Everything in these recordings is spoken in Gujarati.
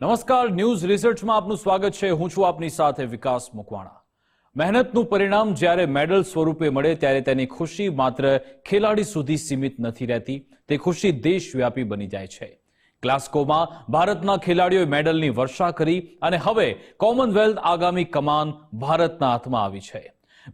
નમસ્કાર, ન્યૂઝ રિસર્ચમાં આપનું સ્વાગત છે. હું છું આપની સાથે વિકાસ મકવાણા. મહેનતનું પરિણામ જ્યારે મેડલ સ્વરૂપે મળે ત્યારે તેની ખુશી માત્ર ખેલાડી સુધી સીમિત નથી રહેતી, તે ખુશી દેશવ્યાપી બની જાય છે. ગ્લાસ્કોમાં ભારતના ખેલાડીઓએ મેડલની વર્ષા કરી અને હવે કોમનવેલ્થ આગામી કમાન ભારતના હાથમાં આવી છે.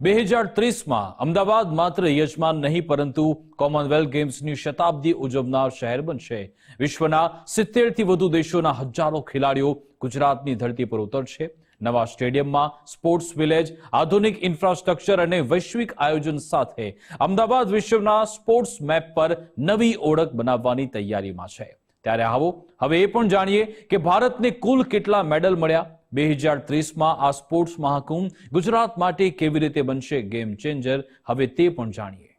2030માં અમદાવાદ માત્ર યજમાન નહીં પરંતુ કોમનવેલ્થ ગેમ્સની શતાબ્દી ઉજવનાર શહેર બનશે. વિશ્વના 70થી વધુ દેશોના હજારો ખેલાડીઓ ગુજરાતની ધરતી પર ઉતરશે. નવા સ્ટેડિયમમાં સ્પોર્ટ્સ વિલેજ, આધુનિક ઇન્ફ્રાસ્ટ્રક્ચર અને વૈશ્વિક આયોજન સાથે અમદાવાદ વિશ્વના સ્પોર્ટ્સ મેપ પર નવી ઓળખ બનાવવાની તૈયારીમાં છે. ત્યારે આવો હવે એ પણ જાણીએ કે ભારતને કુલ કેટલા મેડલ મળ્યા. 2030માં આ સ્પોર્ટ્સ મહાકુંભ ગુજરાત માટે કેવી રીતે બનશે ગેમ ચેન્જર, હવે તે પણ જાણીએ.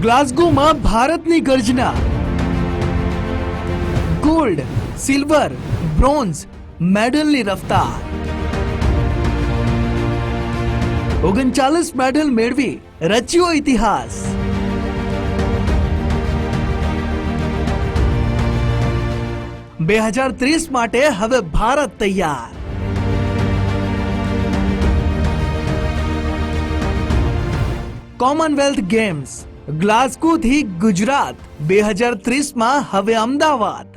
ગ્લાસગોમાં ભારતની ગર્જના. Gold, silver, bronze મેડલની રફતાર. 39 મેડલ મેળવી રચ્યો ઇતિહાસ. બે 2030 માટે હવે ભારત તૈયાર. કોમનવેલ્થ ગેમ્સ ગ્લાસ્ગોથી ગુજરાત, 2030માં હવે અમદાવાદ.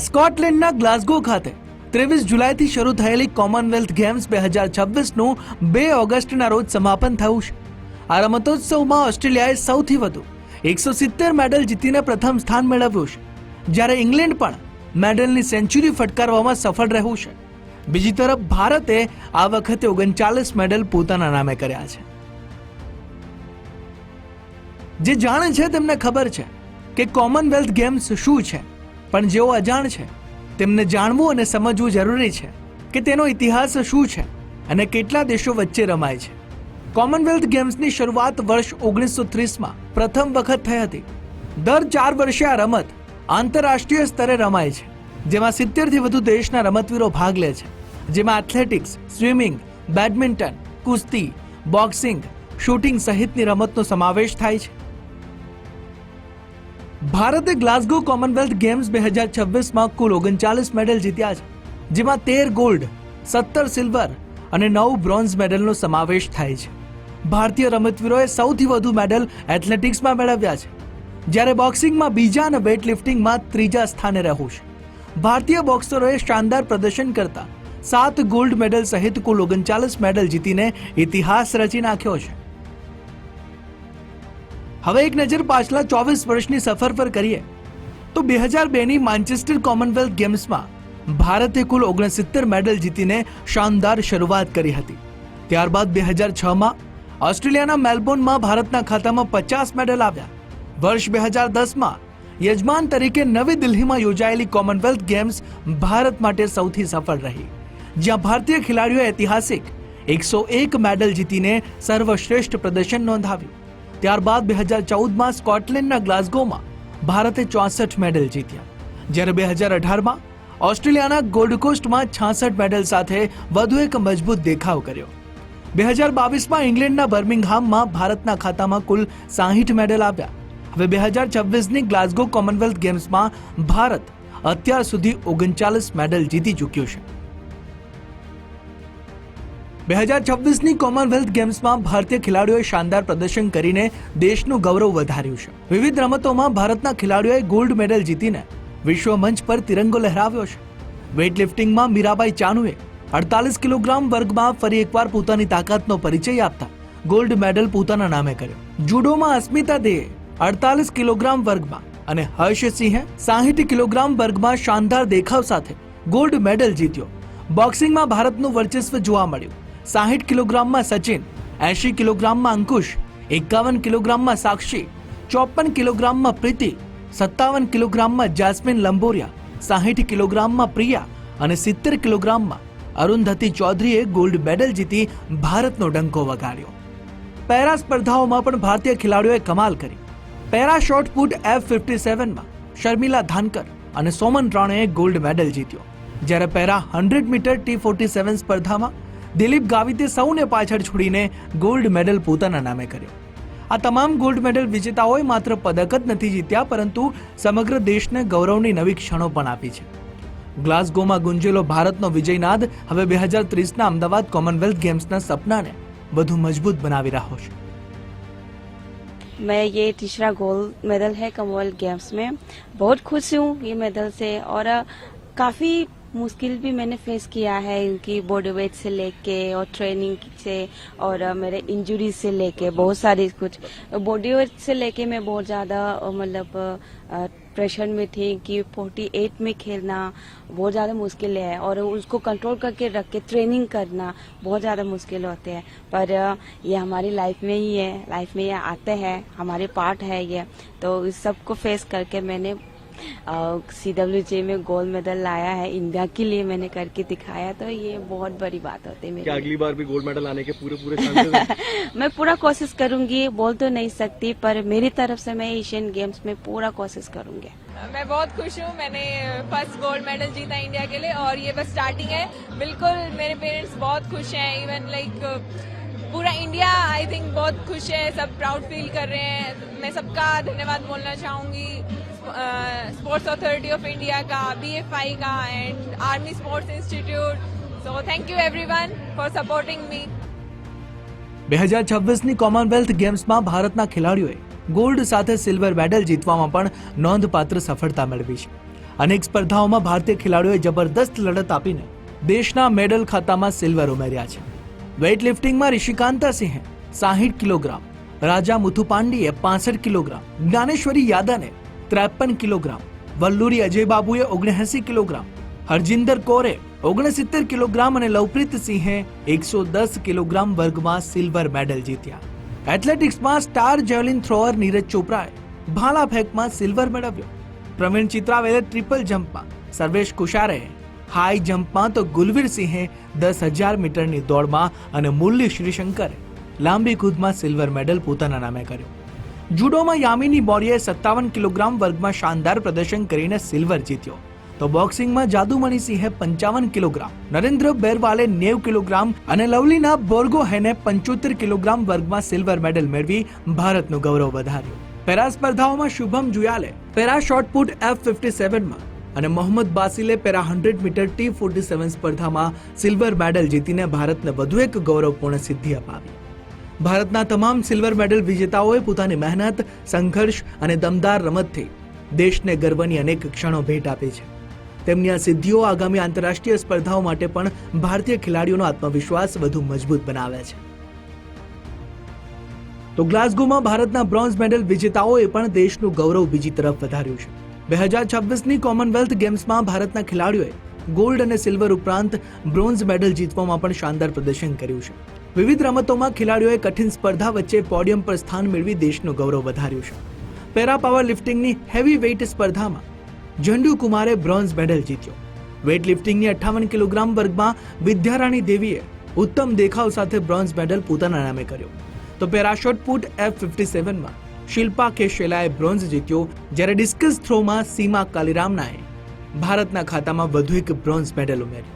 સ્કોટલેન્ડના ગ્લાસ્ગો ખાતે 23 જુલાઈથી શરૂ થયેલી કોમનવેલ્થ ગેમ્સ 2026નું 2 ઓગસ્ટના રોજ સમાપન થયું છે. આ રમતોત્સવમાં ઓસ્ટ્રેલિયાએ સૌથી વધુ 170 મેડલ જીતીને પ્રથમ સ્થાન મેળવ્યું છે, જ્યારે ઇંગ્લેન્ડ પણ મેડલની સેન્ચુરી ફટકારવામાં સફળ રહ્યું છે. બીજી તરફ ભારતે આ વખતે 39 મેડલ પોતાના નામે કર્યા છે. જે જાણે છે તેમને ખબર છે કે કોમનવેલ્થ ગેમ્સ શું છે, પણ જેઓ અજાણ છે તેમને જાણવું અને સમજવું જરૂરી છે કે તેનો ઇતિહાસ શું છે અને કેટલા દેશો વચ્ચે રમાય છે. કોમનવેલ્થ ગેમ્સની શરૂઆત વર્ષ 1930માં પ્રથમ વખત થઈ હતી. દર 4 વર્ષે આ રમત આંતરરાષ્ટ્રીય સ્તરે રમાય છે, જેમાં 70થી વધુ દેશના રમતવીરો ભાગ લે છે, જેમાં એથ્લેટિક્સ, સ્વિમિંગ, બેડમિન્ટન, કુસ્તી, બોક્સિંગ, શૂટિંગ સહિતની રમતનો સમાવેશ થાય છે. ભારતે ગ્લાસગો કોમનવેલ્થ ગેમ્સ 2026માં કુલ 39 મેડલ જીત્યા છે, જેમાં 13 ગોલ્ડ, 17 સિલ્વર અને 9 બ્રોન્ઝ મેડલનો સમાવેશ થાય છે. ભારતીય રમતવીરોએ સૌથી વધુ મેડલ એથ્લેટિક્સમાં મેળવ્યા છે, જ્યારે બોક્સિંગમાં બીજા અને વેઇટલિફ્ટિંગમાં ત્રીજા સ્થાને રહ્યું છે. ભારતીય બોક્સરોએ શાનદાર પ્રદર્શન કરતા 7 ગોલ્ડ મેડલ સહિત કુલ 39 મેડલ જીતીને ઇતિહાસ રચી નાખ્યો છે. હવે એક નજર પાછલા 24 વર્ષની સફર પર કરીએ તો 2002ની માન્ચેસ્ટર કોમનવેલ્થ ગેમ્સમાં ભારતે કુલ 69 મેડલ જીતીને શાનદાર શરૂઆત કરી હતી. ત્યારબાદ 2006માં ઓસ્ટ્રેલિયાના મેલબોર્નમાં ભારતના ખાતામાં 50 મેડલ આવ્યા. વર્ષ 2010માં યજમાન તરીકે નવી દિલ્હીમાં યોજાયેલી કોમનવેલ્થ ગેમ્સ ભારત માટે સૌથી સફળ રહી, જ્યાં ભારતીય ખેલાડીઓએ ઐતિહાસિક 101 મેડલ જીતીને સર્વશ્રેષ્ઠ પ્રદર્શન નોંધાવ્યું. ત્યારબાદ 2014માં સ્કોટલેન્ડના ગ્લાસગોમાં ભારતે 64 મેડલ જીત્યા, જ્યારે 2018માં ઓસ્ટ્રેલિયાના ગોલ્ડ કોસ્ટમાં 66 મેડલ સાથે વધુ એક મજબૂત દેખાવ કર્યો. 2022માં ઇંગ્લેન્ડના બર્મિંગહામમાં ભારતના ખાતામાં કુલ 60 મેડલ આવ્યા. હવે 2026ની ગ્લાસગો કોમનવેલ્થ ગેમ્સમાં ભારત અત્યાર સુધી 39 મેડલ જીતી ચૂક્યું છે. 2026ની કોમનવેલ્થ ગેમ્સમાં ભારતીય ખેલાડીઓએ શાનદાર પ્રદર્શન કરીને દેશનું ગૌરવ વધાર્યું છે. વિવિધ રમતોમાં ભારતના ખેલાડીઓએ ગોલ્ડ મેડલ જીતીને વિશ્વ મંચ પર તિરંગો લહેરાવ્યો છે. વેઇટલિફ્ટિંગમાં મીરાબાઈ ચાનુએ 48 કિલોગ્રામ વર્ગમાં ફરી એકવાર પોતાની તાકાતનો પરિચય આપતા ગોલ્ડ મેડલ પોતાના નામે કર્યો. જુડોમાં અસ્મિતા દેએ 48 કિલોગ્રામ વર્ગમાં અને હર્ષસિંહે 60 કિલોગ્રામ વર્ગમાં શાનદાર દેખાવ સાથે ગોલ્ડ મેડલ જીત્યો. બોક્સિંગમાં ભારતનું વર્ચસ્વ જોવા મળ્યું. 60 કિલોગ્રામમાં સચિન, 80 કિલોગ્રામમાં અંકુશ, 51 કિલોગ્રામમાં સાક્ષી, 54 કિલોગ્રામમાં પ્રીતિ, 57 કિલોગ્રામમાં જાસ્મીન લંબોરિયા, 60 કિલોગ્રામમાં પ્રિયા અને 70 કિલોગ્રામમાં અરુંધતી ચૌધરીએ ગોલ્ડ મેડલ જીતી ભારતનો ડંકો વગાડ્યો. પેરા સ્પર્ધાઓમાં પણ ભારતીય ખેલાડીઓએ કમાલ કરી. પેરા શોર્ટ પુટ F57માં શર્મિલા ધાનકર અને સોમન રાણેએ ગોલ્ડ મેડલ જીત્યો, જ્યારે પેરા 100 મીટર T47 સ્પર્ધામાં દિલીપ ગાવિતે સૌને પાછળ છોડીને ગોલ્ડ મેડલ પોતાના નામે કર્યો. આ તમામ ગોલ્ડ મેડલ વિજેતાઓએ માત્ર પદક જ નથી જીત્યા, પરંતુ સમગ્ર દેશને ગૌરવની નવી ક્ષણો પણ આપી છે. ગ્લાસગોમાં ગુંજેલો ભારતનો વિજયનાદ હવે 2030ના અમદાવાદ કોમનવેલ્થ ગેમ્સના સપનાને વધુ મજબૂત બનાવી રહ્યો છે. मैं ये तीसरा गोल्ड मेडल है कॉमनवेल्थ गेम्स में. बहुत खुश हूँ ये मेडल से और काफ़ी मुश्किल भी मैंने फेस किया है क्योंकि बॉडी वेट से लेके और ट्रेनिंग से और मेरे इंजरी से लेके बहुत सारी कुछ बॉडी वेट से लेके मैं बहुत ज़्यादा मतलब प्रेशर में थी कि 48 में खेलना बहुत ज़्यादा मुश्किल है और उसको कंट्रोल करके रख के ट्रेनिंग करना बहुत ज़्यादा मुश्किल होते हैं. पर ये हमारी लाइफ में ही है, लाइफ में ये आते हैं, हमारे पार्ट है ये. तो इस सब को फेस करके मैंने CWJ में गोल्ड मेडल लाया है. इंडिया के लिए मैंने करके दिखाया, तो ये बहुत बड़ी बात होती है मेरे क्या लिए. अगली बार भी गोल्ड मेडल आने के पूरे चांसेस हैं? मैं पूरा कोशिश करूंगी, बोल तो नहीं सकती, पर मेरी तरफ से मैं एशियन गेम्स में पूरा कोशिश करूंगी. मैं बहुत खुश हूँ. मैंने फर्स्ट गोल्ड मेडल जीता इंडिया के लिए और ये बस स्टार्टिंग है. बिल्कुल मेरे पेरेंट्स बहुत खुश हैं. इवन लाइक पूरा इंडिया आई थिंक बहुत खुश है. सब प्राउड फील कर रहे हैं. मैं सबका धन्यवाद बोलना चाहूँगी. स्पोर्ट्स अथॉरिटी ऑफ इंडिया का, BFI का and Army Sports Institute. So thank you everyone for supporting me. 2026ની કોમનવેલ્થ ગેમ્સમાં ભારતના ખેલાડીઓએ ગોલ્ડ સાથે સિલ્વર મેડલ જીતવામાં પણ નોંધપાત્ર સફળતા મેળવી છે. અનેક સ્પર્ધાઓમાં ભારતીય ખેલાડીઓએ જબરદસ્ત લડત આપીને દેશના મેડલ ખાતામાં સિલ્વર ઉમેર્યા છે. વેઇટ લિફ્ટિંગમાં ઋષિકાંતા સિંહે 60 કિલોગ્રામ, રાજા મુથુપાંડીએ 65 કિલોગ્રામ, જ્ઞાનેશ્વરી યાદવને 53 કિલોગ્રામ, વલ્લુરી અજય બાબુએ 79 કિલોગ્રામ, હરજિંદર કૌરે 69 કિલોગ્રામ અને લવપ્રીત સિંહે 110 કિલોગ્રામ વર્ગમાં સિલ્વર મેડલ જીત્યા. એથ્લેટિક્સમાં સ્ટાર જેવલિન થ્રોઅર નીરજ ચોપરાએ ભાલા ફેંકમાં સિલ્વર મેળવ્યો. પ્રવીણ ચિત્રાવેલે ટ્રિપલ જમ્પમાં, સર્વેશ કુશારે હાઈ જમ્પમાં તો ગુલવીર સિંહે 10,000 મીટરની દોડમાં અને મુરલી શ્રીશંકરે લાંબી કૂદમાં સિલ્વર મેડલ પોતાના નામે કર્યો. જુડોમાં યામિની બોરીએ 57 કિલોગ્રામ વર્ગમાં શાનદાર પ્રદર્શન કરીને સિલ્વર જીત્યો, તો બોક્સિંગમાં જાદુમણી સિંહે 55 કિલોગ્રામ, નરેન્દ્ર બેરવાલે 90 કિલોગ્રામ અને લવલીના બોર્ગોહેને 75 કિલોગ્રામ વર્ગમાં સિલ્વર મેડલ મેળવી ભારતનું ગૌરવ વધાર્યું. પેરા સ્પર્ધાઓમાં શુભમ જુયાલે પેરા શોર્ટપુટ F57માં અને મોહમ્મદ બાસિલે પેરા 100 મીટર T47 સ્પર્ધામાં સિલ્વર મેડલ જીતીને ભારતને વધુ એક ગૌરવપૂર્ણ સિદ્ધિ અપાવી. ભારતના તમામ સિલ્વર મેડલ વિજેતાઓએ પોતાની મહેનત, સંઘર્ષ અને દમદાર રમતથી દેશને ગર્વની અનેક ક્ષણો ભેટ આપી છે. તેમની આ સિદ્ધિઓ આગામી આંતરરાષ્ટ્રીય સ્પર્ધાઓ માટે પણ ભારતીય ખેલાડીઓનો આત્મવિશ્વાસ વધુ મજબૂત બનાવે છે. તો ગ્લાસગોમાં ભારતના બ્રોન્ઝ મેડલ વિજેતાઓએ પણ દેશનું ગૌરવ બીજી તરફ વધાર્યું છે. 2026ની કોમનવેલ્થ ગેમ્સમાં ભારતના ખેલાડીઓએ ગોલ્ડ અને સિલ્વર ઉપરાંત બ્રોન્ઝ મેડલ જીતવામાં પણ શાનદાર પ્રદર્શન કર્યું છે. વિવિધ રમતોમાં ખેલાડીઓએ કઠિન સ્પર્ધા વચ્ચે પોડિયમ પર સ્થાન મેળવી દેશનું ગૌરવ વધાર્યું છે. પેરા પાવર લિફ્ટિંગની હેવી વેઇટ સ્પર્ધામાં ઝંડુ કુમારે બ્રોન્ઝ મેડલ જીત્યો. વેઇટ લિફ્ટિંગની 58 કિલોગ્રામ વર્ગમાં વિદ્યારાણી દેવીએ ઉત્તમ દેખાવ સાથે બ્રોન્ઝ મેડલ પોતાના નામે કર્યો, તો પેરા શોર્ટપુટ F57માં શિલ્પા કે શેલાએ બ્રોન્ઝ જીત્યો, જ્યારે ડિસ્કસ થ્રોમાં સીમા કાલીરામનાએ ભારતના ખાતામાં વધુ એક બ્રોન્ઝ મેડલ ઉમેર્યું.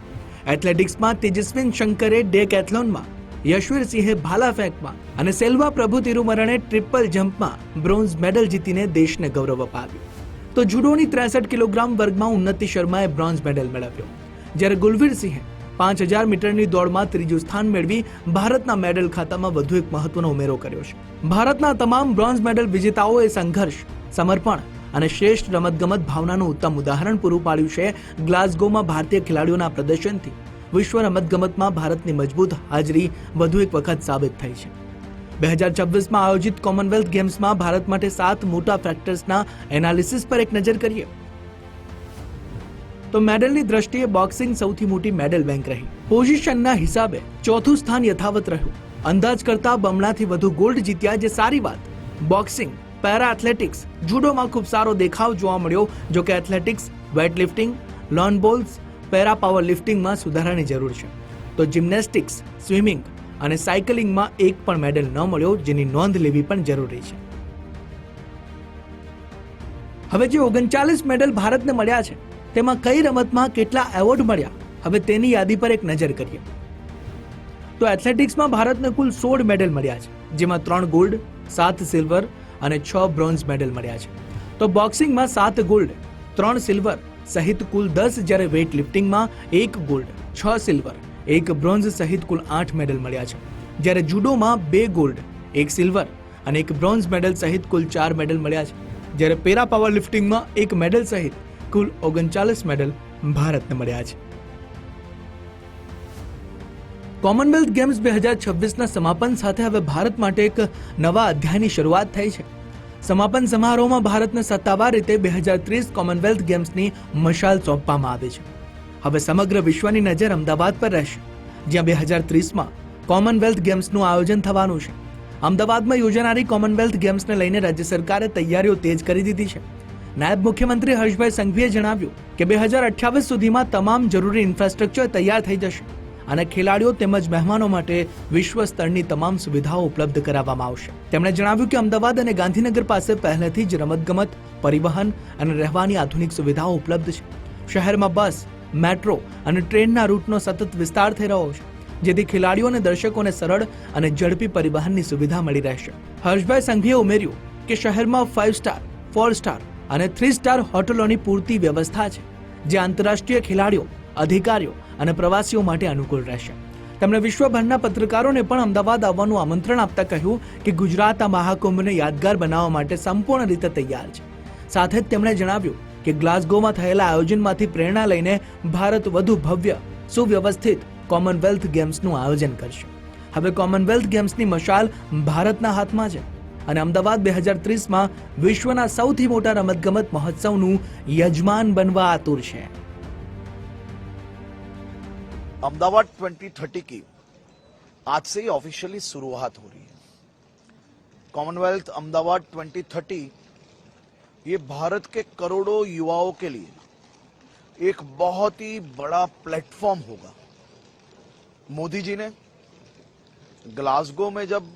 એથ્લેટિક્સમાં તેજસ્વિન શંકરે ડેકેથલોનમાં, યશવીર સિંહે ભાલા ફેંકમાં અને સેલ્વા પ્રભુ તિરુમરણે ટ્રિપલ જમ્પમાં બ્રોન્ઝ મેડલ જીતીને દેશને ગૌરવ અપાવ્યું. તો જુડોની 63 કિલોગ્રામ વર્ગમાં ઉન્નતિ શર્માએ બ્રોન્ઝ મેડલ મેળવ્યો, જ્યારે ગુલવીર સિંહે 5000 મીટરની દોડમાં ત્રીજું સ્થાન મેળવી ભારતના મેડલ ખાતામાં વધુ એક મહત્વનો ઉમેરો કર્યો છે. ભારતના તમામ બ્રોન્ઝ મેડલ વિજેતાઓએ સંઘર્ષ, સમર્પણ અને શ્રેષ્ઠ રમતગમત ભાવનાનું ઉત્તમ ઉદાહરણ પૂરું પાડ્યું છે. ગ્લાસગોમાં ભારતીય ખેલાડીઓના પ્રદર્શનથી વિશ્વ રમતગમતમાં ભારતની મજબૂત હાજરી વધુ એક વખત સાબિત થઈ છે. 2026માં આયોજિત કોમનવેલ્થ ગેમ્સમાં ભારત માટે 7 મોટા ફેક્ટર્સના એનાલિસિસ પર એક નજર કરીએ તો મેડલની દ્રષ્ટિએ બોક્સિંગ સૌથી મોટી મેડલ બેંક રહી. પોઝિશનના હિસાબે ચોથું સ્થાન યથાવત રહ્યું. અંદાજ કરતા બમણાથી વધુ ગોલ્ડ જીત્યા, જે સારી વાત. બોક્સિંગ, પેરા એથ્લેટિક્સ, જુડોમાં ખૂબ સારો દેખાવ જોવા મળ્યો. જો કે એથ્લેટિક્સ, weight lifting, lawn bowls, para power લિફ્ટિંગમાં સુધારાની જરૂર છે. તો જિમ્નેસ્ટિક્સ, સ્વિમિંગ અને સાયકલિંગમાં એક પણ મેડલ ન મળ્યો, જેની નોંધ લેવી પણ જરૂરી છે. હવે જે 39 મેડલ ભારતને મળ્યા છે, તેમાં કઈ રમતમાં કેટલા એવોર્ડ મળ્યા, હવે તેની યાદી પર એક નજર કરીએ તો એથ્લેટિક્સમાં ભારતને કુલ 16 મેડલ મળ્યા છે, જેમાં 3 ગોલ્ડ, 7 સિલ્વર અને 6 બ્રોન્ઝ મેડલ મળ્યા છે. તો બોક્સિંગમાં 7 ગોલ્ડ, 3 સિલ્વર સહિત કુલ 10, જ્યારે વેઇટ લિફ્ટિંગમાં 1 ગોલ્ડ, 6 સિલ્વર, 1 બ્રોન્ઝ સહિત કુલ 8 મેડલ મળ્યા છે. જ્યારે જુડોમાં 2 ગોલ્ડ, 1 સિલ્વર અને 1 બ્રોન્ઝ મેડલ સહિત કુલ 4 મેડલ મળ્યા છે. જ્યારે પેરા પાવર લિફ્ટિંગમાં 1 મેડલ સહિત કુલ 39 મેડલ ભારતને મળ્યા છે. કોમનવેલ્થ ગેમ્સ 2026ના સમાપન સાથે હવે ભારત માટે એક નવા અધ્યાયની શરૂઆત થઈ છે. સમાપન સમારોહમાં ભારતને સત્તાવાર રીતે 2030 કોમનવેલ્થ ગેમ્સની મશાલ સોંપવામાં આવી છે. હવે સમગ્ર વિશ્વની નજર અમદાવાદ પર રહેશે, જ્યાં 2030માં કોમનવેલ્થ ગેમ્સનું આયોજન થવાનું છે. અમદાવાદમાં યોજાનારી કોમનવેલ્થ ગેમ્સને લઈને રાજ્ય સરકારે તૈયારીઓ તેજ કરી દીધી છે. નાયબ મુખ્યમંત્રી હર્ષભાઈ સંઘવીએ જણાવ્યું કે 2028 સુધીમાં તમામ જરૂરી ઇન્ફ્રાસ્ટ્રક્ચર તૈયાર થઈ જશે અને ખેલાડીઓ તેમજ મહેમાનો માટે વિશ્વ સ્તરની તમામ સુવિધાઓ ઉપલબ્ધ કરાવવામાં આવશે. તેમણે જણાવ્યું કે અમદાવાદ અને ગાંધીનગર પાસે પહેલેથી જ રમતગમત, પરિવહન અને રહેવાની આધુનિક સુવિધાઓ ઉપલબ્ધ છે. શહેરમાં બસ, મેટ્રો અને ટ્રેનના રૂટનો સતત વિસ્તાર થઈ રહ્યો છે, જેથી ખેલાડીઓ અને દર્શકોને સરળ અને ઝડપી પરિવહનની સુવિધા મળી રહેશે. હર્ષભાઈ સંઘવીએ ઉમેર્યું કે શહેરમાં 5 સ્ટાર, 4 સ્ટાર અને 3 સ્ટાર હોટલોની પૂરતી વ્યવસ્થા છે, જે આંતરરાષ્ટ્રીય ખેલાડીઓ, અધિકારીઓ અને પ્રવાસીઓ માટે અનુકૂળ રહેશે. તેમણે વિશ્વભરના પત્રકારોને પણ અમદાવાદ આવવાનું આમંત્રણ આપતા કહ્યું કે ગુજરાત આ મહાકુંભને યાદગાર બનાવવા માટે સંપૂર્ણ રીતે તૈયાર છે. સાથે જ તેમણે જણાવ્યું કે ગ્લાસગોમાં થયેલા આયોજનમાંથી પ્રેરણા લઈને ભારત વધુ ભવ્ય, સુવ્યવસ્થિત કોમનવેલ્થ ગેમ્સનું આયોજન કરશે. હવે કોમનવેલ્થ ગેમ્સની મશાલ ભારતના હાથમાં છે અને અમદાવાદ 2030માં વિશ્વના સૌથી મોટા રમતગમત મહોત્સવનું યજમાન બનવા આતુર છે. अहमदाबाद 2030 की आज से ही ऑफिशियली शुरुआत हो रही है. कॉमनवेल्थ अहमदाबाद 2030 ये भारत के करोड़ों युवाओं के लिए एक बहुत ही बड़ा प्लेटफॉर्म होगा. मोदी जी ने ग्लासगो में जब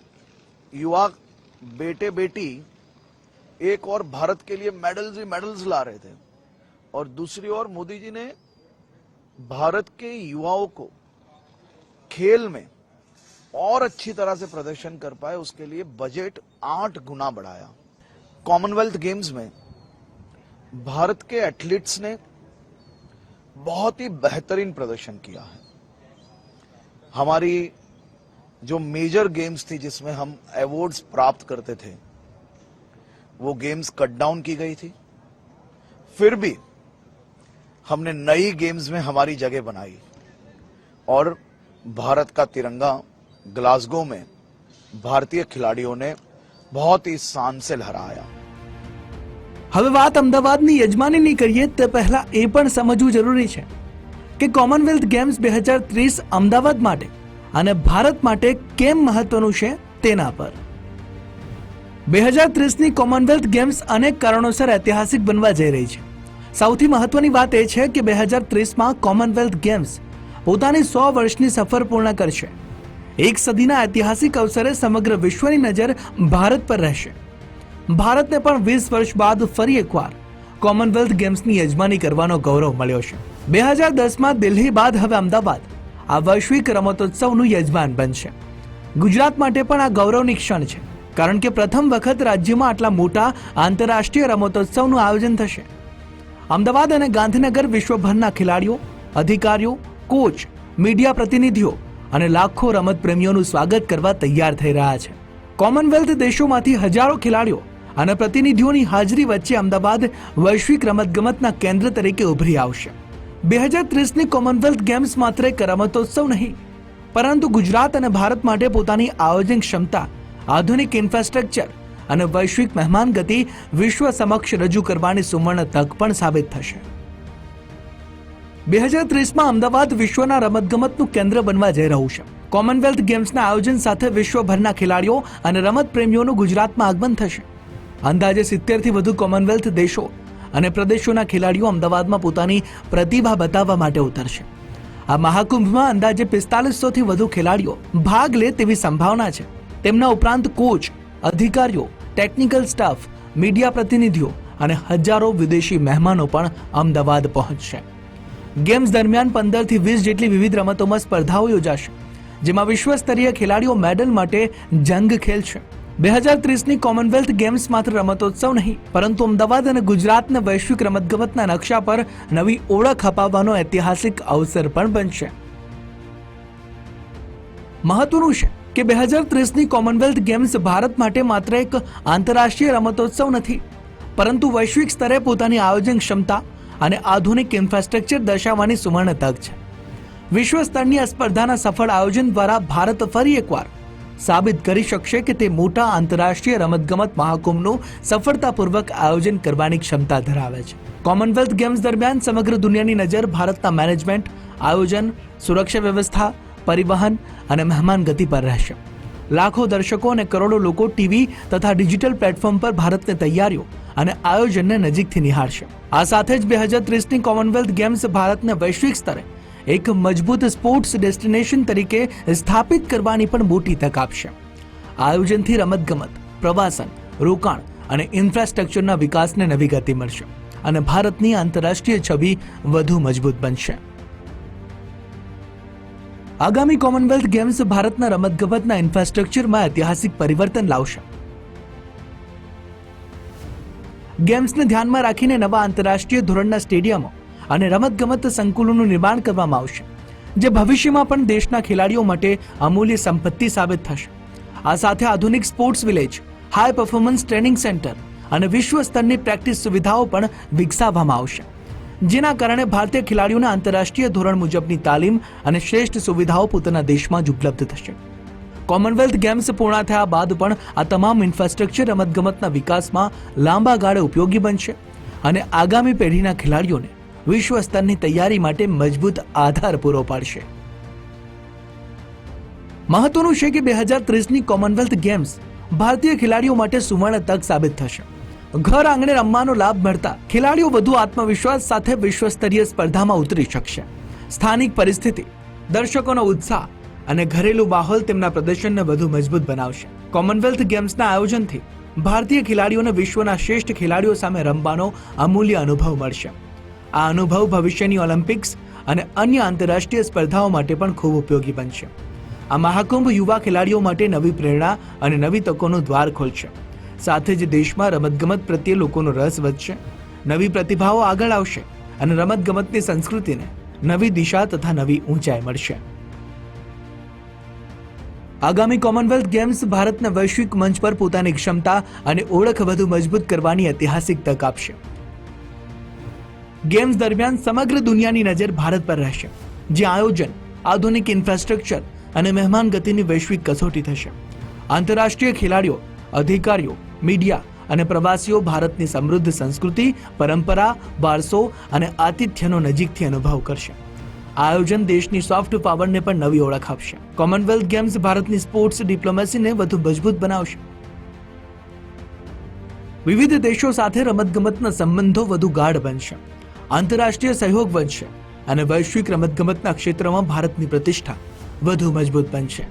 युवा बेटे बेटी एक और भारत के लिए मेडल्स ही मेडल्स ला रहे थे और दूसरी ओर मोदी जी ने भारत के युवाओं को खेल में और अच्छी तरह से प्रदर्शन कर पाए, उसके लिए बजट 8 गुना बढ़ाया. कॉमनवेल्थ गेम्स में भारत के एथलीट्स ने बहुत ही बेहतरीन प्रदर्शन किया है. हमारी जो मेजर गेम्स थी जिसमें हम अवार्ड्स प्राप्त करते थे, वो गेम्स कट डाउन की गई थी. फिर भी हमने नई गेम्स में हमारी जगह बनाई और भारत का तिरंगा ग्लासगो में भारतीय खिलाड़ियों ने बहुत ही शान से लहराया. હવે વાત અમદાવાદની યજમાનીની કરીએ તે પહેલા એ પણ સમજવું જરૂરી છે કે કોમનવેલ્થ ગેમ્સ 2030 અમદાવાદ માટે અને ભારત માટે કેમ મહત્વનું છે તેના પર. 2030ની કોમનવેલ્થ ગેમ્સ અનેક કારણોસર ઐતિહાસિક બનવા જઈ રહી છે. સૌથી મહત્વની વાત એ છે કે 2030માં કોમનવેલ્થ ગેમ્સ પોતાની 100 વર્ષની સફર પૂર્ણ કરશે. એક સદીના ઐતિહાસિક અવસરે સમગ્ર વિશ્વની નજર ભારત પર રહેશે. ભારતને પણ 20 વર્ષ બાદ ફરી એકવાર કોમનવેલ્થ ગેમ્સની યજમાની કરવાનો ગૌરવ મળ્યો છે. 2010માં દિલ્હી બાદ હવે અમદાવાદ આ વૈશ્વિક રમતોત્સવનું યજમાન બનશે. ગુજરાત માટે પણ આ ગૌરવની ક્ષણ છે, કારણ કે પ્રથમ વખત રાજ્યમાં આટલા મોટા આંતરરાષ્ટ્રીય રમતોત્સવનું આયોજન થશે. અમદાવાદ અને ગાંધીનગર વિશ્વભરના ખેલાડીઓ, અધિકારીઓ, કોચ, મીડિયા પ્રતિનિધિઓ અને લાખો રમત પ્રેમીઓનું સ્વાગત કરવા તૈયાર થઈ રહ્યા છે. કોમનવેલ્થ દેશોમાંથી હજારો ખેલાડીઓ અને પ્રતિનિધિઓની હાજરી વચ્ચે અમદાવાદ વૈશ્વિક રમતગમતના કેન્દ્ર તરીકે ઉભરી આવશે. 2030ની કોમનવેલ્થ ગેમ્સ માત્ર એક રમતોત્સવ નહીં, પરંતુ ગુજરાત અને ભારત માટે પોતાની આયોજન ક્ષમતા, આધુનિક ઇન્ફ્રાસ્ટ્રક્ચર અને વૈશ્વિક મહેમાનગતિ વિશ્વ સમક્ષ રજૂ કરવાની સુવર્ણ તક પણ સાબિત થશે. 2030માં અમદાવાદ વિશ્વના રમતગમતનું કેન્દ્ર બનવા જઈ રહ્યું છે. કોમનવેલ્થ ગેમ્સના આયોજન સાથે વિશ્વભરના ખેલાડીઓ અને રમત પ્રેમીઓનું ગુજરાતમાં આગમન થશે. અંદાજે 70થી વધુ કોમનવેલ્થ દેશો અને પ્રદેશોના ખેલાડીઓ અમદાવાદમાં પોતાની પ્રતિભા બતાવવા માટે ઉતરશે. આ મહાકુંભમાં અંદાજે 4500થી વધુ ખેલાડીઓ ભાગ લે તેવી સંભાવના છે. તેમના ઉપરાંત કોચ, અધિકારીઓ, ટેકનિકલ સ્ટાફ, મીડિયા પ્રતિનિધિઓ અને હજારો વિદેશી મહેમાનો પણ અમદાવાદ પહોંચશે. ગેમ્સ દરમિયાન 15થી 20 જેટલી વિવિધ રમતોમાં સ્પર્ધાઓ યોજાશે, જેમાં વિશ્વ સ્તરીય ખેલાડીઓ મેડલ માટે જંગ ખેલશે. 2030ની કોમનવેલ્થ ગેમ્સ માત્ર રમતોત્સવ નહીં, પરંતુ અમદાવાદ અને ગુજરાતને વૈશ્વિક રમતગમતના નકશા પર નવી ઓળખ અપાવવાનો ઐતિહાસિક અવસર પણ બનશે. મહત્વનું છે કે 2030ની કોમનવેલ્થ ગેમ્સ ભારત માટે માત્ર એક આંતરરાષ્ટ્રીય રમતોત્સવ નથી, પરંતુ વૈશ્વિક સ્તરે પોતાની આયોજન ક્ષમતા અને આધુનિક ઇન્ફ્રાસ્ટ્રક્ચર દર્શાવવાની સુવર્ણ તક છે. વિશ્વ સ્તરની આ સ્પર્ધાના સફળ આયોજન દ્વારા ભારત ફરી એકવાર સાબિત કરી શકશે કે તે મોટા આંતરરાષ્ટ્રીય રમતગમત મહાકુંભનું સફળતાપૂર્વક આયોજન કરવાની ક્ષમતા ધરાવે છે. કોમનવેલ્થ ગેમ્સ દરમિયાન સમગ્ર દુનિયાની નજર ભારતના મેનેજમેન્ટ, આયોજન, સુરક્ષા વ્યવસ્થા, પરિવહન અને મહેમાનગતિ પર રહેશે. લાખો દર્શકો અને કરોડો લોકો ટીવી તથા ડિજિટલ પ્લેટફોર્મ પર ભારતની તૈયારીઓ અને આયોજનને નજીકથી નિહાળશે. આ સાથે જ 2030ની કોમનવેલ્થ ગેમ્સ ભારતને વૈશ્વિક સ્તરે એક મજબૂત સ્પોર્ટ્સ ડેસ્ટિનેશન તરીકે સ્થાપિત કરવાની પણ મોટી તક આપશે. આયોજનથી રમતગમત, પ્રવાસન, રોકાણ અને ઇન્ફ્રાસ્ટ્રક્ચરના વિકાસને નવી ગતિ મળશે અને ભારતની આંતરરાષ્ટ્રીય છબી વધુ મજબૂત બનશે. આગામી કોમનવેલ્થ ગેમ્સ ભારતના રમતગમતના ઇન્ફ્રાસ્ટ્રક્ચરમાં ઐતિહાસિક પરિવર્તન લાવશે. ગેમ્સને ધ્યાનમાં રાખીને નવા આંતરરાષ્ટ્રીય ધોરણના સ્ટેડિયમો અને રમતગમત સંકુલોનું નિર્માણ કરવામાં આવશે, જે ભવિષ્યમાં પણ દેશના ખેલાડીઓ માટે અમૂલ્ય સંપત્તિ સાબિત થશે. આ સાથે આધુનિક sports village, high performance training centre અને વિશ્વ સ્તરની પ્રેક્ટિસ સુવિધાઓ પણ વિકસાવવામાં આવશે, જેના કારણે ભારતીય ખેલાડીઓને આંતરરાષ્ટ્રીય ધોરણ મુજબની તાલીમ અને શ્રેષ્ઠ સુવિધાઓ પોતાના દેશમાં જ ઉપલબ્ધ થશે. કોમનવેલ્થ ગેમ્સ પૂર્ણ થયા બાદ પણ આ તમામ ઇન્ફ્રાસ્ટ્રક્ચર રમતગમતના વિકાસમાં લાંબા ગાળે ઉપયોગી બનશે અને આગામી પેઢીના ખેલાડીઓને વિશ્વ સ્તરની તૈયારી માટે મજબૂત આધાર પૂરો પાડશે. મહત્વનું છે કે 2030ની કોમનવેલ્થ ગેમ્સ ભારતીય ખેલાડીઓ માટે સુવર્ણ તક સાબિત થશે. ઘર આંગણે રમવાનો લાભ મળતા ખેલાડીઓ વધુ આત્મવિશ્વાસ સાથે વિશ્વ સ્તરીય સ્પર્ધામાં ઉતરી શકશે. સ્થાનિક પરિસ્થિતિ, દર્શકોનો ઉત્સાહ અને ઘરેલું માહોલ તેમના પ્રદર્શનને વધુ મજબૂત બનાવશે. કોમનવેલ્થ ગેમ્સના આયોજનથી ભારતીય ખેલાડીઓને વિશ્વના શ્રેષ્ઠ ખેલાડીઓ સામે રમવાનો અમૂલ્ય અનુભવ મળશે. આ અનુભવ ભવિષ્યની ઓલિમ્પિક્સ અને અન્ય આંતરરાષ્ટ્રીય સ્પર્ધાઓ માટે પણ ખૂબ ઉપયોગી બનશે. આ મહાકુંભ યુવા ખેલાડીઓ માટે નવી પ્રેરણા અને નવી તકોનું દ્વાર ખોલશે. સાથે જ દેશમાં રમતગમત પ્રત્યે લોકોનો રસ વધશે, નવી પ્રતિભાઓ આગળ આવશે અને રમતગમતની સંસ્કૃતિને નવી દિશા તથા નવી ઊંચાઈ મળશે. આગામી કોમનવેલ્થ ગેમ્સ ભારતને વૈશ્વિક મંચ પર પોતાની ક્ષમતા અને ઓળખ વધુ મજબૂત કરવાની ઐતિહાસિક તક આપશે. ગેમ્સ દરમિયાન સમગ્ર દુનિયાની નજર ભારત પર રહેશે, જ્યાં આયોજન, આધુનિક ઇન્ફ્રાસ્ટ્રક્ચર અને મહેમાનગતિની વૈશ્વિક કસોટી થશે. આંતરરાષ્ટ્રીય ખેલાડીઓ, અધિકારીઓ, મીડિયા અને પ્રવાસીઓ ભારતની સમૃદ્ધ સંસ્કૃતિ, પરંપરા, વારસો અને આતિથ્યનો નજીકથી અનુભવ કરશે. આયોજન દેશની સોફ્ટ પાવરને પણ નવી ઓળખ આપશે. કોમનવેલ્થ ગેમ્સ ભારતની સ્પોર્ટ્સ ડિપ્લોમેસીને વધુ મજબૂત બનાવશે. વિવિધ દેશો સાથે રમતગમતના સંબંધો વધુ ગાઢ બનશે, આંતરરાષ્ટ્રીય સહયોગ વધશે અને વૈશ્વિક રમતગમતના ક્ષેત્રમાં ભારતની પ્રતિષ્ઠા વધુ મજબૂત બનશે.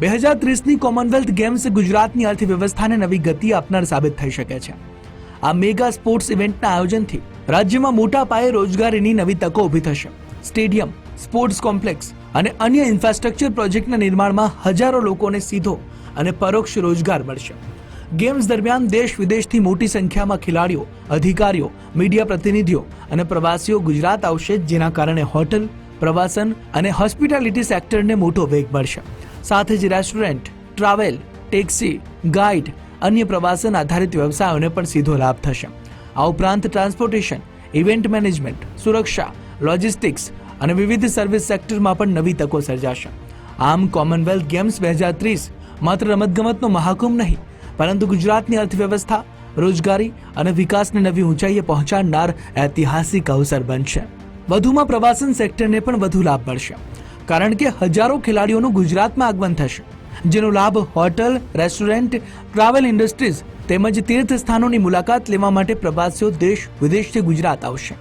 2030ની કોમનવેલ્થ ગેમ્સ ગુજરાતની અર્થવ્યવસ્થાને નવી ગતિ આપનાર સાબિત થઈ શકે છે. આ મેગા સ્પોર્ટ્સ ઇવેન્ટના આયોજનથી રાજ્યમાં મોટા પાયે રોજગારીની નવી તકો ઊભી થશે. સ્ટેડિયમ, સ્પોર્ટ્સ કોમ્પ્લેક્સ અને અન્ય ઇન્ફ્રાસ્ટ્રક્ચર પ્રોજેક્ટના નિર્માણમાં હજારો લોકોને સીધો અને પરોક્ષ રોજગાર મળશે. ગેમ્સ દરમિયાન દેશ વિદેશથી મોટી સંખ્યામાં ખેલાડીઓ, અધિકારીઓ, મીડિયા પ્રતિનિધિઓ અને પ્રવાસીઓ ગુજરાત આવશે, જેના કારણે હોટલ, પ્રવાસન અને હોસ્પિટાલિટી સેક્ટરને મોટો વેગ મળશે. સાથે જ રેસ્ટોરન્ટ, ટ્રાવેલ, ટેક્સી, ગાઈડ, અન્ય પ્રવાસન આધારિત વ્યવસાયોને પણ સીધો લાભ થશે. આ ઉપરાંત ટ્રાન્સપોર્ટેશન, ઇવેન્ટ મેનેજમેન્ટ, સુરક્ષા, લોજિસ્ટિક્સ અને વિવિધ સર્વિસ સેક્ટરમાં પણ નવી તકો સર્જાશે. આમ કોમનવેલ્થ ગેમ્સ 2030 માત્ર રમતગમતનો મહાકુંભ નહીં, પરંતુ ગુજરાતની અર્થવ્યવસ્થા, રોજગારી અને વિકાસને નવી ઊંચાઈએ પહોંચાડનાર ઐતિહાસિક અવસર બનશે. વધુમાં પ્રવાસન સેક્ટરને પણ વધુ લાભ મળશે, કારણ કે હજારો ખેલાડીઓનું ગુજરાતમાં આગમન થશે, જેનો લાભ હોટલ, રેસ્ટોરન્ટ, ટ્રાવેલ ઇન્ડસ્ટ્રીઝ તેમજ તીર્થ સ્થાનોની મુલાકાત લેવા માટે પ્રવાસીઓ દેશ વિદેશથી ગુજરાત આવશે.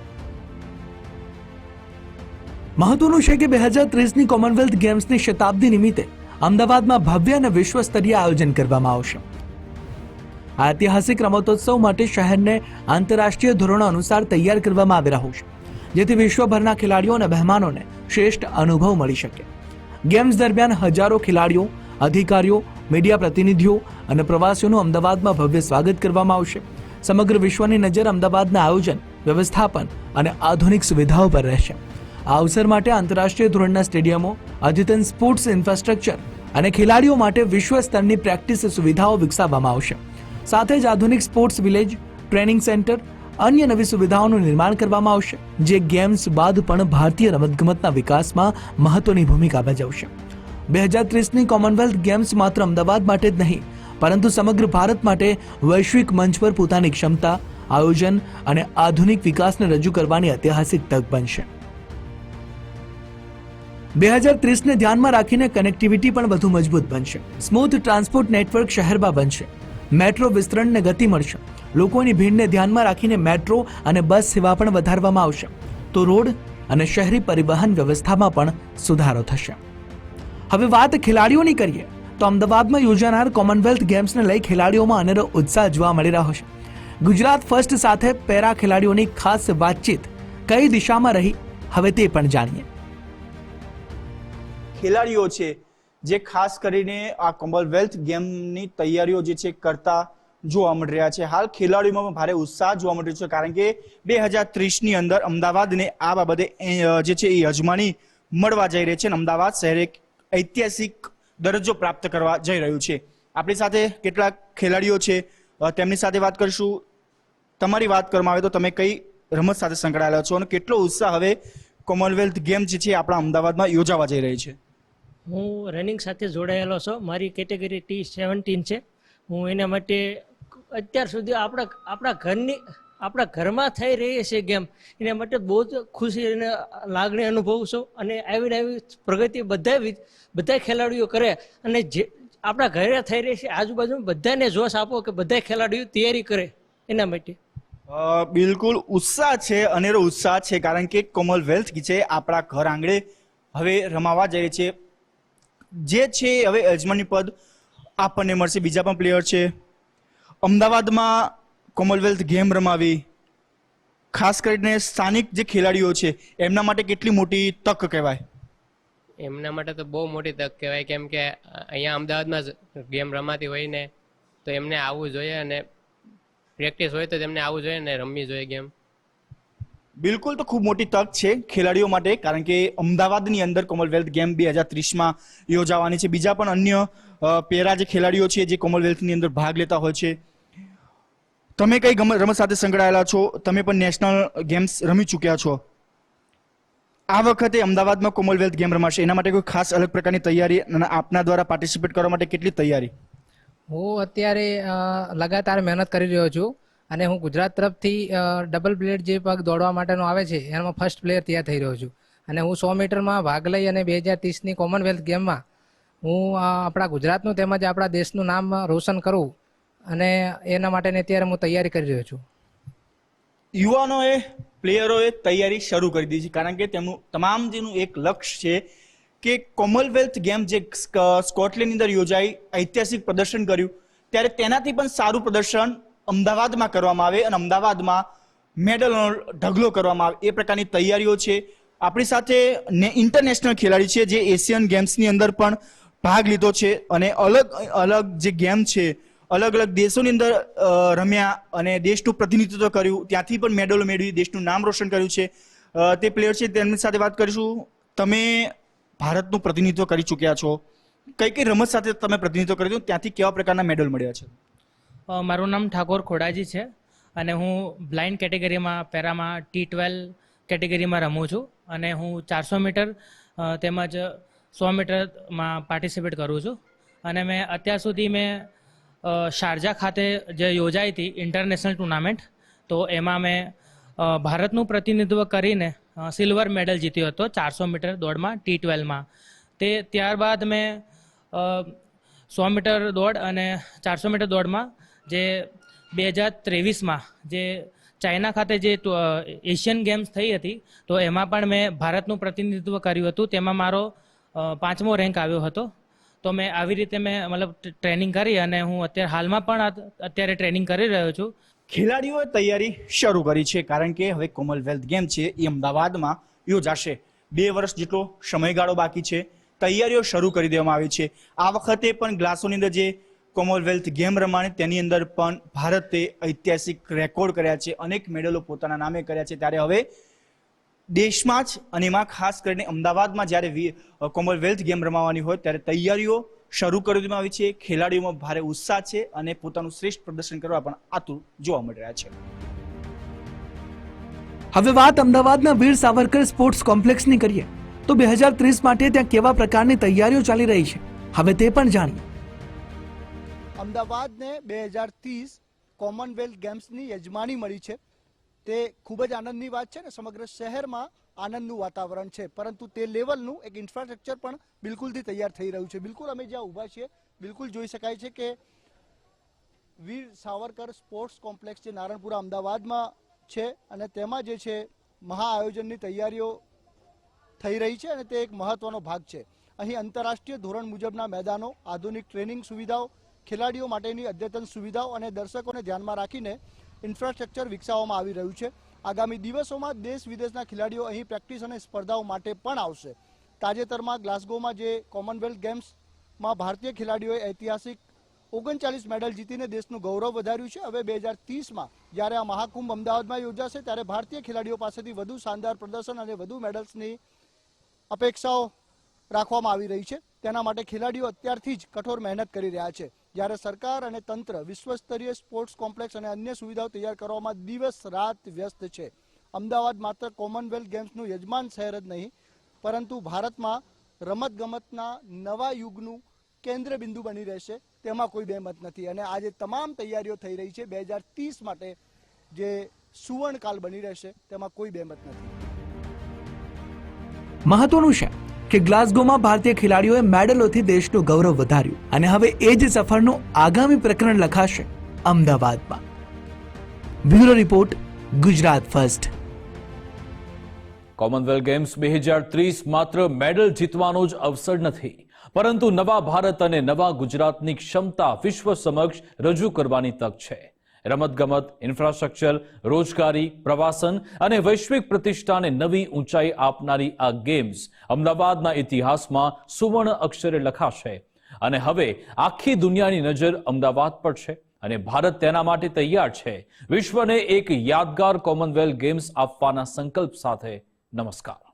મહત્વનું છે કે 2030ની કોમનવેલ્થ ગેમ્સની શતાબ્દી નિમિત્તે અમદાવાદમાં ભવ્ય અને વિશ્વ સ્તરીય આયોજન કરવામાં આવશે. આ ઐતિહાસિક રમતોત્સવ માટે શહેરને આંતરરાષ્ટ્રીય ધોરણો અનુસાર તૈયાર કરવામાં આવી રહ્યું છે, જેથી વિશ્વભરના ખેલાડીઓ અને મહેમાનોને શ્રેષ્ઠ અનુભવ મળી શકે. ગેમ્સ દરમિયાન હજારો ખેલાડીઓ, અધિકારીઓ, મીડિયા પ્રતિનિધિઓ અને પ્રવાસીઓનું અમદાવાદમાં ભવ્ય સ્વાગત કરવામાં આવશે. સમગ્ર વિશ્વની નજર અમદાવાદના આયોજન, વ્યવસ્થાપન અને આધુનિક સુવિધાઓ પર રહેશે. આ અવસર માટે આંતરરાષ્ટ્રીય ધોરણના સ્ટેડિયમો, અદ્યતન સ્પોર્ટ્સ ઇન્ફ્રાસ્ટ્રક્ચર અને ખેલાડીઓ માટે વિશ્વ સ્તરની પ્રેક્ટિસ સુવિધાઓ વિકસાવવામાં આવશે. સાથે જ આધુનિક સ્પોર્ટ્સ વિલેજ, ટ્રેનિંગ સેન્ટર, અન્ય નવી સુવિધાઓનું નિર્માણ કરવામાં આવશે, જે ગેમ્સ બાદ પણ ભારતીય રમતગમતના વિકાસમાં મહત્વની ભૂમિકા ભજવશે. 2030ની કોમનવેલ્થ ગેમ્સ માત્ર અમદાવાદ માટે જ નહીં, પરંતુ સમગ્ર ભારત માટે વૈશ્વિક મંચ પર પોતાની ક્ષમતા, આયોજન અને આધુનિક વિકાસને રજૂ કરવાની ઐતિહાસિક તક બનશે. 2030ને ધ્યાનમાં રાખીને કનેક્ટિવિટી પણ વધુ મજબૂત બનશે. સ્મૂથ ટ્રાન્સપોર્ટ નેટવર્ક શહેરમાં બનશે. મેટ્રો વિસ્તરણને ગતિ મળશે. લોકોની ભીડને ધ્યાનમાં રાખીને મેટ્રો અને બસ સેવા પણ વધારવામાં આવશે. તો રોડ અને શહેરી પરિવહન વ્યવસ્થામાં પણ સુધારો થશે. હવે વાત ખેલાડીઓની કરીએ તો અમદાવાદમાં યોજાનાર કોમનવેલ્થ ગેમ્સને લઈ ખેલાડીઓમાં અનેરો ઉત્સાહ જોવા મળી રહ્યો છે. ગુજરાત ફર્સ્ટ સાથે પેરા ખેલાડીઓની ખાસ વાતચીત કઈ દિશામાં રહી, હવે તે પણ જાણીએ. ખેલાડીઓ છે જે ખાસ કરીને આ કોમનવેલ્થ ગેમની તૈયારીઓ જે છે કરતા જોવા મળી રહ્યા છે. હાલ ખેલાડીઓમાં ભારે ઉત્સાહ જોવા મળી રહ્યો છે, કારણ કે 2030ની અંદર અમદાવાદને આ બાબતે જે છે એ યજમાની મળવા જઈ રહી છે અને અમદાવાદ શહેર એક ઐતિહાસિક દરજ્જો પ્રાપ્ત કરવા જઈ રહ્યું છે. આપણી સાથે કેટલાક ખેલાડીઓ છે, તેમની સાથે વાત કરીશું. તમારી વાત કરવામાં આવે તો તમે કઈ રમત સાથે સંકળાયેલા છો અને કેટલો ઉત્સાહ હવે કોમનવેલ્થ ગેમ જે છે આપણા અમદાવાદમાં યોજાવા જઈ રહી છે? હું રનિંગ સાથે જોડાયેલો છું. મારી કેટેગરી T17 છે. હું એના માટે અત્યાર સુધી આપણા ઘરમાં થઈ રહી છે ગેમ, એના માટે બહુ જ ખુશી અને લાગણી અનુભવું છું. અને આવી પ્રગતિ બધા ખેલાડીઓ કરે અને જે આપણા ઘરે થઈ રહી છે આજુબાજુ બધાને જોશ આપો કે બધા ખેલાડીઓ તૈયારી કરે એના માટે. બિલકુલ ઉત્સાહ છે, અનેરો ઉત્સાહ છે, કારણ કે કોમનવેલ્થ છે આપણા ઘર આંગણે હવે રમાવા જઈ રહી છે. જે છે હવે યજમાની પદ આપણને મળશે. બીજા પણ પ્લેયર છે. અમદાવાદમાં કોમનવેલ્થ ગેમ રમાવી ખાસ કરીને સ્થાનિક જે ખેલાડીઓ છે એમના માટે કેટલી મોટી તક કહેવાય? એમના માટે તો બહુ મોટી તક કહેવાય, કેમ કે અહીંયા અમદાવાદમાં જ ગેમ રમાતી હોય ને, તો એમને આવવું જોઈએ અને પ્રેક્ટિસ હોય તો તેમને આવવું જોઈએ ને રમવી જોઈએ ગેમ. બિલકુલ, તો ખૂબ મોટી તક છે ખેલાડીઓ માટે, કારણ કે અમદાવાદની અંદર કોમનવેલ્થ ગેમ 2030માં યોજાવાની છે. બીજા પણ અન્ય પેરા જે ખેલાડીઓ છે જે કોમનવેલ્થની અંદર ભાગ લેતા હોય છે. તમે કઈ રમત સાથે સંકળાયેલા છો? તમે પણ નેશનલ ગેમ્સ રમી ચૂક્યા છો. આ વખતે અમદાવાદમાં કોમનવેલ્થ ગેમ રમાશે, એના માટે કોઈ ખાસ અલગ પ્રકારની તૈયારી અને આપના દ્વારા પાર્ટિસિપેટ કરવા માટે કેટલી તૈયારી? હું અત્યારે લગાતાર મહેનત કરી રહ્યો છું અને હું ગુજરાત તરફથી ડબલ બ્લેડ જે પગ દોડવા માટેનો આવે છે એમાં ફર્સ્ટ પ્લેયર તૈયાર થઈ રહ્યો છું. અને હું 100 મીટરમાં ભાગ લઈ અને 2030ની કોમનવેલ્થ ગેમમાં હું આપણા ગુજરાતનું તેમજ આપણા દેશનું નામ રોશન કરું અને એના માટેની અત્યારે હું તૈયારી કરી રહ્યો છું. યુવાનોએ, પ્લેયરોએ તૈયારી શરૂ કરી દીધી છે, કારણ કે તેમનું તમામ જેનું એક લક્ષ્ય છે કે કોમનવેલ્થ ગેમ જે સ્કોટલેન્ડની અંદર યોજાઈ, ઐતિહાસિક પ્રદર્શન કર્યું, ત્યારે તેનાથી પણ સારું પ્રદર્શન અમદાવાદમાં કરવામાં આવે અને અમદાવાદમાં મેડલનો ઢગલો કરવામાં આવે, એ પ્રકારની તૈયારીઓ છે. આપણી સાથે ઇન્ટરનેશનલ ખેલાડી છે જે એશિયન ગેમ્સની અંદર પણ ભાગ લીધો છે અને અલગ અલગ જે ગેમ છે અલગ અલગ દેશોની અંદર રમ્યા અને દેશનું પ્રતિનિધિત્વ કર્યું, ત્યાંથી પણ મેડલો મેળવી દેશનું નામ રોશન કર્યું છે. તે પ્લેયર છે, તેમની સાથે વાત કરીશું. તમે ભારતનું પ્રતિનિધિત્વ કરી ચૂક્યા છો, કઈ કઈ રમત સાથે તમે પ્રતિનિધિત્વ કર્યું, ત્યાંથી કેવા પ્રકારના મેડલ મળ્યા છે? મારું નામ ઠાકોર ખોડાજી છે અને હું બ્લાઇન્ડ કેટેગરીમાં પેરામાં T12 કેટેગરીમાં રમું છું અને હું 400 મીટર તેમજ 100 મીટરમાં પાર્ટિસિપેટ કરું છું. અને મેં અત્યાર સુધી શારજા ખાતે જે યોજાઈ હતી ઇન્ટરનેશનલ ટુર્નામેન્ટ, તો એમાં મેં ભારતનું પ્રતિનિધિત્વ કરીને સિલ્વર મેડલ જીત્યો હતો 400 મીટર દોડમાં T12માં. ત્યારબાદ મેં 100 મીટર દોડ અને 400 મીટર દોડમાં જે 2023માં જે ચાઇના ખાતે જે એશિયન ગેમ્સ થઈ હતી, તો એમાં પણ મેં ભારતનું પ્રતિનિધિત્વ કર્યું હતું. તેમાં મારો 5મો રેન્ક આવ્યો હતો. તો મેં આવી રીતે મતલબ ટ્રેનિંગ કરી અને હું હાલમાં પણ અત્યારે ટ્રેનિંગ કરી રહ્યો છું. ખેલાડીઓએ તૈયારી શરૂ કરી છે, કારણ કે હવે કોમનવેલ્થ ગેમ છે એ અમદાવાદમાં યોજાશે. 2 વર્ષ જેટલો સમયગાળો બાકી છે. તૈયારીઓ શરૂ કરી દેવામાં આવી છે. આ વખતે પણ ગ્લાસોની અંદર જે કોમનવેલ્થ ગેમ રમાણી તેની અંદર પણ ભારતે ઐતિહાસિક રેકોર્ડ કર્યા છે, અનેક મેડલો પોતાના નામે કર્યા છે. ત્યારે હવે દેશમાં જ અને એમાં ખાસ કરીને અમદાવાદમાં જ્યારે કોમનવેલ્થ ગેમ રમાવાની હોય ત્યારે તૈયારીઓ શરૂ કરી દેવામાં આવી છે. ખેલાડીઓમાં ભારે ઉત્સાહ છે અને પોતાનું શ્રેષ્ઠ પ્રદર્શન કરવા પણ આતુર જોવા મળી રહ્યા છે. હવે વાત અમદાવાદના વીર સાવરકર સ્પોર્ટ્સ કોમ્પ્લેક્સની કરીએ તો 2030 માટે ત્યાં કેવા પ્રકારની તૈયારીઓ ચાલી રહી છે, હવે તે પણ જાણીએ. અમદાવાદને 2030 કોમનવેલ્થ ગેમ્સની યજમાની મળી છે. તે ખૂબ જ આનંદની વાત છે ને સમગ્ર શહેરમાં આનંદનું વાતાવરણ છે, પરંતુ તે લેવલનું એક ઇન્ફ્રાસ્ટ્રક્ચર પણ બિલકુલથી તૈયાર થઈ રહ્યું છે. બિલકુલ અમે જ્યાં ઊભા છીએ બિલકુલ જોઈ શકાય છે કે વીર સાવરકર સ્પોર્ટ્સ કોમ્પ્લેક્સ જે નારણપુરા અમદાવાદમાં છે અને તેમાં જે છે મહા આયોજનની તૈયારીઓ થઈ રહી છે અને તે એક મહત્વનો ભાગ છે. અહીં આંતરરાષ્ટ્રીય ધોરણ મુજબના મેદાનો, આધુનિક ટ્રેનિંગ સુવિધાઓ, ખેલાડીઓ માટેની અદ્યતન સુવિધાઓ અને દર્શકોને ધ્યાનમાં રાખીને ઇન્ફ્રાસ્ટ્રક્ચર વિકસાવવામાં આવી રહ્યું છે. આગામી દિવસોમાં દેશ વિદેશના ખેલાડીઓ અહીં પ્રેક્ટિસ અને સ્પર્ધાઓ માટે પણ આવશે. તાજેતરમાં ગ્લાસગોમાં જે કોમનવેલ્થ ગેમ્સમાં ભારતીય ખેલાડીઓએ ઐતિહાસિક 39 મેડલ જીતીને દેશનું ગૌરવ વધાર્યું છે. હવે 2030માં જ્યારે આ મહાકુંભ અમદાવાદમાં યોજાશે ત્યારે ભારતીય ખેલાડીઓ પાસેથી વધુ શાનદાર પ્રદર્શન અને વધુ મેડલ્સની અપેક્ષાઓ રાખવામાં આવી રહી છે. તેના માટે ખેલાડીઓ અત્યારથી જ કઠોર મહેનત કરી રહ્યા છે. જ્યારે સરકાર અને તંત્ર વિશ્વસ્તરીય સ્પોર્ટ્સ કોમ્પ્લેક્સ અને અન્ય સુવિધાઓ તૈયાર કરવામાં દિવસ રાત વ્યસ્ત છે. અમદાવાદ માત્ર કોમનવેલ્થ ગેમ્સનું યજમાન શહેર જ નહીં પરંતુ ભારતમાં રમતગમતના નવા યુગનું કેન્દ્ર બિંદુ બની રહેશે તેમાં કોઈ બેમત નથી. અને આજે તમામ તૈયારીઓ થઈ રહી છે 2030 માટે જે સુવર્ણકાલ બની રહેશે તેમાં કોઈ બેમત નથી. મહત્વનું છે કે ગ્લાસગોમાં ભારતીય ખેલાડીઓએ મેડલોથી દેશનું ગૌરવ વધાર્યું અને હવે એ જ સફરનું આગામી પ્રકરણ લખાશે અમદાવાદમાં. Bureau report, Gujarat first. Commonwealth games 2030 માત્ર મેડલ જીતવાનો જ અવસર નથી, પરંતુ નવા ભારત અને નવા ગુજરાતની ક્ષમતા વિશ્વ સમક્ષ રજૂ કરવાની તક છે. રમતગમત, ઇન્ફ્રાસ્ટ્રક્ચર, રોજગારી, પ્રવાસન અને વૈશ્વિક પ્રતિષ્ઠાને નવી ઊંચાઈ આપનારી આ ગેમ્સ અમદાવાદના ઇતિહાસમાં સુવર્ણ અક્ષરે લખાશે. અને હવે આખી દુનિયાની નજર અમદાવાદ પર છે અને ભારત તેના માટે તૈયાર છે. વિશ્વને એક યાદગાર કોમનવેલ્થ ગેમ્સ આપવાના સંકલ્પ સાથે. નમસ્કાર.